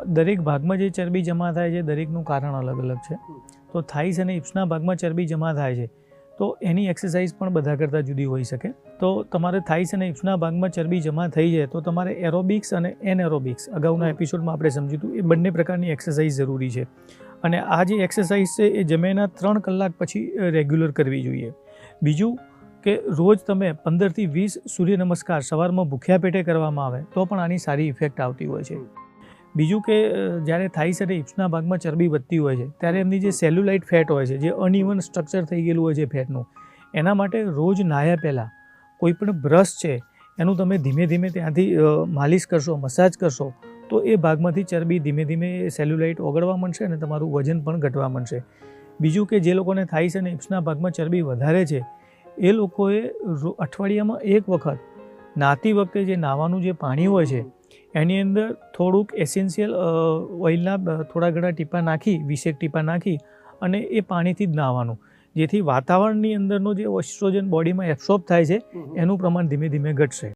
દરેક ભાગમાં જે ચરબી જમા થાય છે દરેકનું કારણ અલગ અલગ છે. તો થાઇસ અને હિપ્સના ભાગમાં ચરબી જમા થાય છે તો એની એક્સરસાઇઝ પણ બધા કરતાં જુદી હોઈ શકે. તો તમારે થાઇસ અને હિપ્સના ભાગમાં ચરબી જમા થઈ જાય તો તમારે એરોબિક્સ અને એનએરોબિક્સ અગાઉના એપિસોડમાં આપણે સમજ્યું હતું એ બંને પ્રકારની એક્સરસાઇઝ જરૂરી છે. અને આ જે એક્સરસાઇઝ છે એ જમ્યાના 3 કલાક પછી રેગ્યુલર કરવી જોઈએ. બીજું કે રોજ તમે 15 થી 20 સૂર્ય નમસ્કાર સવારમાં ભૂખ્યા પેટે કરવામાં આવે તો પણ આની સારી ઇફેક્ટ આવતી હોય છે. બીજું કે જ્યારે થાઇસ અને હિપ્સના ભાગમાં ચરબી વધતી હોય છે ત્યારે એમની જે સેલ્યુલાઇટ ફેટ હોય છે, જે અનઇવન સ્ટ્રક્ચર થઈ ગયેલું હોય છે ફેટનું, એના માટે રોજ નાહ્યા પહેલાં કોઈ પણ બ્રશ છે એનું તમે ધીમે ધીમે ત્યાંથી માલિશ કરશો, મસાજ કરશો તો એ ભાગમાંથી ચરબી ધીમે ધીમે સેલ્યુલાઇટ ઓગળવા માંડશે અને તમારું વજન પણ ઘટવા માંડશે. બીજું કે જે લોકોને થાઇસ અને હિપ્સના ભાગમાં ચરબી વધારે છે એ લોકોએ અઠવાડિયામાં એક વખત નાહતી વખતે જે નાહવાનું જે પાણી હોય છે એની અંદર થોડુંક એસેન્શિયલ ઓઇલના થોડા ઘણા ટીપા નાખી 20 ટીપા નાખી અને એ પાણીથી જ નાહવાનું, જેથી વાતાવરણની અંદરનો જે એસ્ટ્રોજન બોડીમાં એબ્સોર્બ થાય છે એનું પ્રમાણ ધીમે ધીમે ઘટશે.